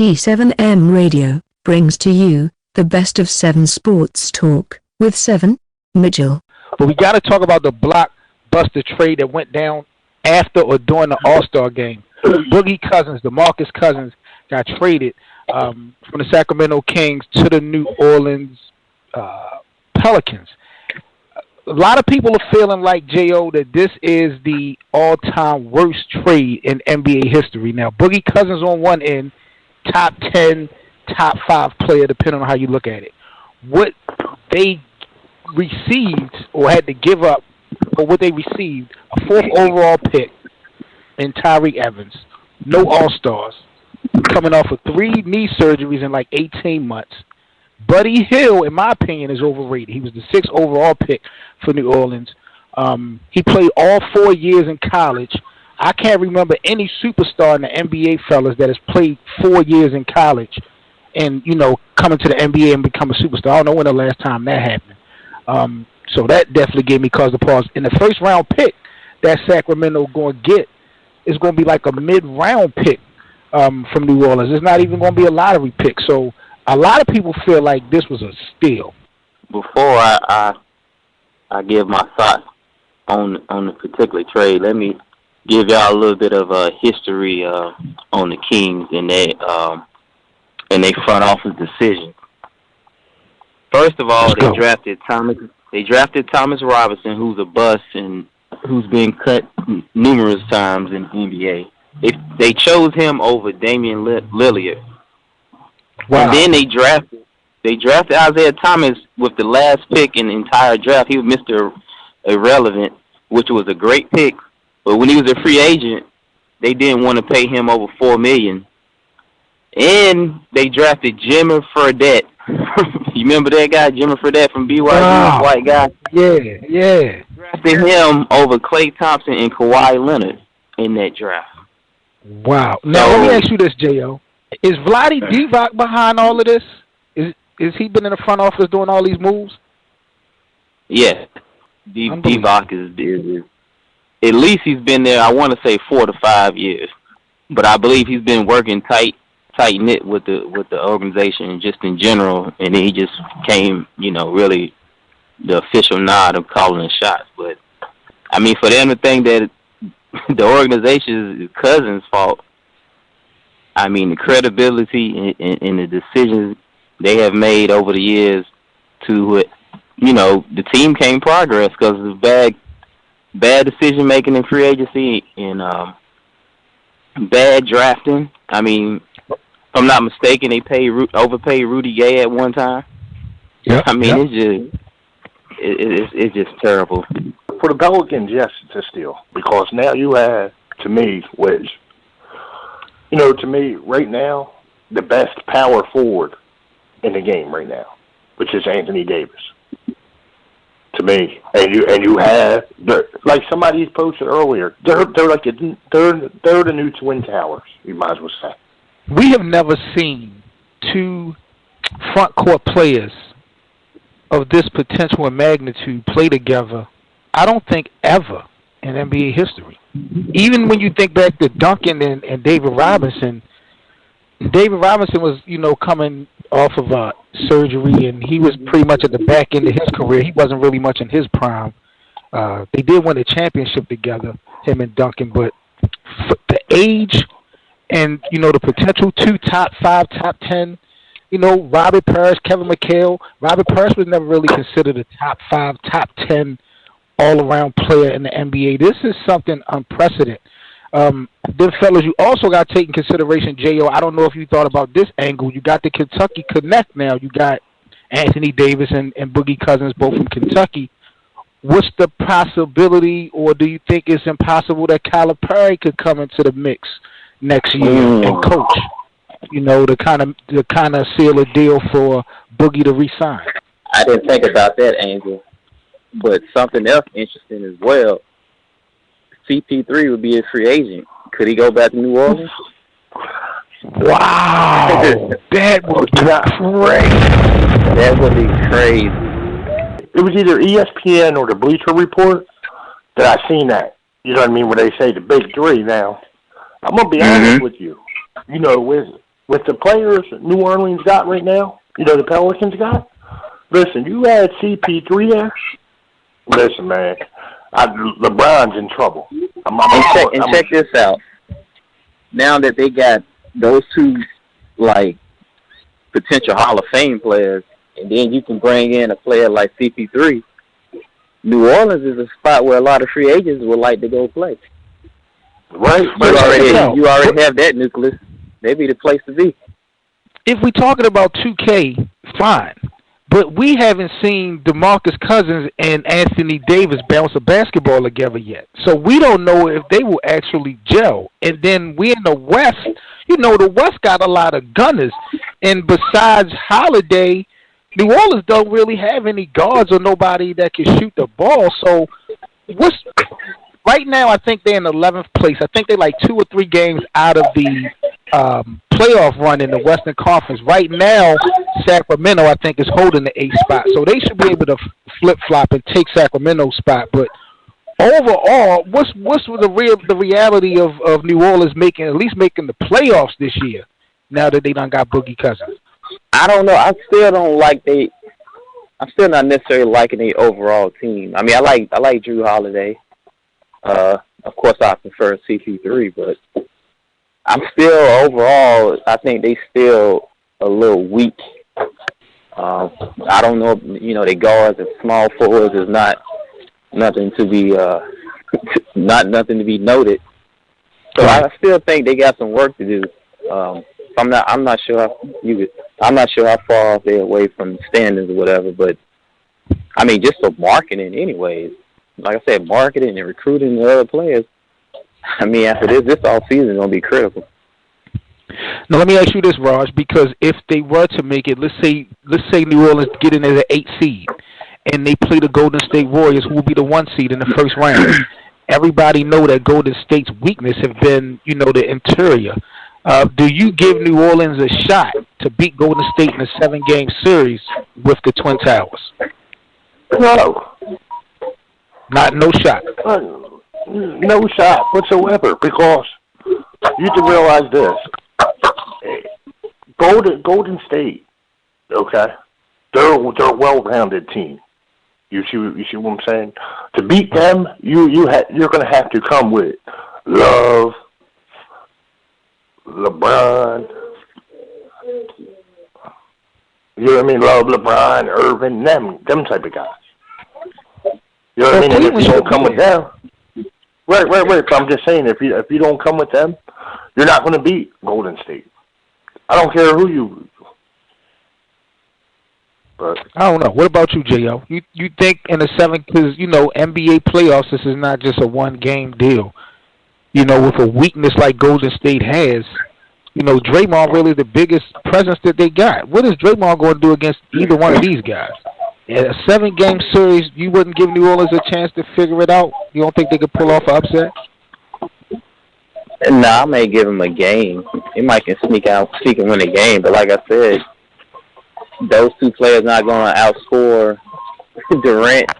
97M Radio brings to you the best of 7 sports talk with 7 Mitchell. But we got to talk about the blockbuster trade that went down after or during the All-Star game. Boogie Cousins, Demarcus Cousins, got traded from the Sacramento Kings to the New Orleans Pelicans. A lot of people are feeling like, J.O., that this is the all-time worst trade in NBA history. Now, Boogie Cousins on one end, top 10, top 5 player, depending on how you look at it. What they received or had to give up, or what they received, a 4th overall pick in Tyreke Evans, no All-Stars, coming off of 3 knee surgeries in like 18 months. Buddy Hield, in my opinion, is overrated. He was the 6th overall pick for New Orleans. He played all 4 years in college. I can't remember any superstar in the NBA, fellas, that has played 4 years in college and, you know, coming to the NBA and become a superstar. I don't know when the last time that happened. So that definitely gave me cause to pause. In the first round pick that Sacramento going to get is going to be like a mid-round pick from New Orleans. It's not even going to be a lottery pick. So a lot of people feel like this was a steal. Before I give my thoughts on the particular trade, let me give y'all a little bit of history on the Kings and their front office decision. First of all, they drafted Thomas Robinson, who's a bust and who's been cut numerous times in the NBA. They chose him over Damian Lillard. Wow. And then they drafted Isaiah Thomas with the last pick in the entire draft. He was Mr. Irrelevant, which was a great pick. But when he was a free agent, they didn't want to pay him over $4 million. And they drafted Jimmy Fredette. You remember that guy, Jimmy Fredette from BYU, white guy? Yeah. Drafted him over Klay Thompson and Kawhi Leonard in that draft. Wow. Now, let me ask you this, J.O. Is Vlade Divac behind all of this? Is he been in the front office doing all these moves? Yeah. Divac is at least he's been there, I want to say 4 to 5 years. But I believe he's been working tight-knit with the organization just in general, and then he just came, really the official nod of calling the shots. But, I mean, for them to think that the organization is Cousins' fault, I mean, the credibility and the decisions they have made over the years to, the team can't progress because of bad decision-making in free agency and bad drafting. I mean, if I'm not mistaken, they overpaid Rudy Gay at one time. Yeah. I mean, it's just terrible. For the Pelicans, yes, it's a steal because now you have, to me, Wedge. To me, right now, the best power forward in the game right now, which is Anthony Davis. To me, and you have like somebody posted earlier, they're the new Twin Towers. You might as well say. We have never seen 2 front court players of this potential and magnitude play together. I don't think ever in NBA history. Even when you think back to Duncan and David Robinson. David Robinson was, coming off of surgery, and he was pretty much at the back end of his career. He wasn't really much in his prime. They did win a championship together, him and Duncan, but the age and, the potential 2 top 5, top 10, Robert Parrish, Kevin McHale. Robert Parrish was never really considered a top 5, top 10 all-around player in the NBA. This is something unprecedented. Then, fellas, you also got to take in consideration, J.O., I don't know if you thought about this angle. You got the Kentucky Connect now. You got Anthony Davis and Boogie Cousins, both from Kentucky. What's the possibility, or do you think it's impossible that Calipari could come into the mix next year and coach, to kind of seal a deal for Boogie to re-sign? I didn't think about that angle. But something else interesting as well, CP3 would be a free agent. Could he go back to New Orleans? Wow. That would be crazy. That would be crazy. It was either ESPN or the Bleacher Report that I seen that. You know what I mean? Where they say the big 3 now. I'm going to be honest with you. with the players New Orleans got right now, the Pelicans got, listen, you had CP3 there. Listen, man, LeBron's in trouble. Check this out. Now that they got those two, like, potential Hall of Fame players, and then you can bring in a player like CP3, New Orleans is a spot where a lot of free agents would like to go play. Right. You already have that nucleus. They'd be the place to be. If we're talking about 2K, fine. But we haven't seen Demarcus Cousins and Anthony Davis bounce a basketball together yet. So we don't know if they will actually gel. And then we in the West, the West got a lot of gunners. And besides Holiday, New Orleans don't really have any guards or nobody that can shoot the ball. So right now, I think they're in 11th place. I think they're like 2 or 3 games out of the playoff run in the Western Conference. Right now, Sacramento, I think, is holding the 8th spot. So they should be able to flip-flop and take Sacramento's spot. But overall, what's the reality of New Orleans at least making the playoffs this year now that they done got Boogie Cousins? I don't know. I'm still not necessarily liking the overall team. I mean, I like Drew Holiday. Of course, I prefer CP3, but I'm still overall. I think they still a little weak. I don't know. They guards and small forwards is not nothing to be nothing to be noted. So I still think they got some work to do. I'm not sure how far off they're away from the standings or whatever. But I mean, just for marketing, anyways. Like I said, marketing and recruiting the other players. I mean, after this off season is gonna be critical. Now let me ask you this, Raj, because if they were to make it, let's say New Orleans get in as an 8 seed, and they play the Golden State Warriors, who will be the 1 seed in the first round. Everybody know that Golden State's weakness have been, the interior. Do you give New Orleans a shot to beat Golden State in a 7-game series with the Twin Towers? No. No shot. No shot whatsoever, because you have to realize this. Golden State, okay, they're a well-rounded team. You see what I'm saying? To beat them, you're going to have to come with Love, LeBron. You know what I mean? Love, LeBron, Irvin, them type of guys. You know what I mean? And if you don't come with them, right. But I'm just saying, if you don't come with them, you're not going to beat Golden State. I don't care who you. But I don't know. What about you, Jo? You think in the 7? Because NBA playoffs, this is not just a 1-game deal. With a weakness like Golden State has, Draymond really the biggest presence that they got. What is Draymond going to do against either one of these guys? In a 7-game series, you wouldn't give New Orleans a chance to figure it out? You don't think they could pull off an upset? Nah, I may give him a game. He might can sneak and win a game. But like I said, those two players not going to outscore Durant,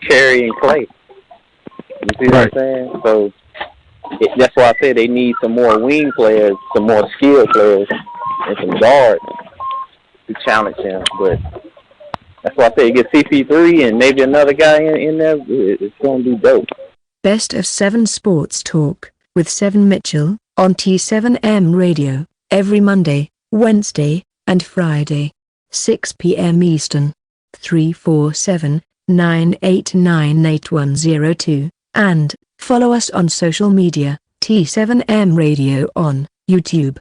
Curry, and Clay. You see what I'm saying? So that's why I said they need some more wing players, some more skilled players, and some guards to challenge him. But that's why I say you get CP3 and maybe another guy in there. It's going to be dope. Best of 7 Sports Talk with 7 Mitchell on T7M Radio every Monday, Wednesday, and Friday, 6 p.m. Eastern. 347-989-8102, and follow us on social media, T7M Radio on YouTube.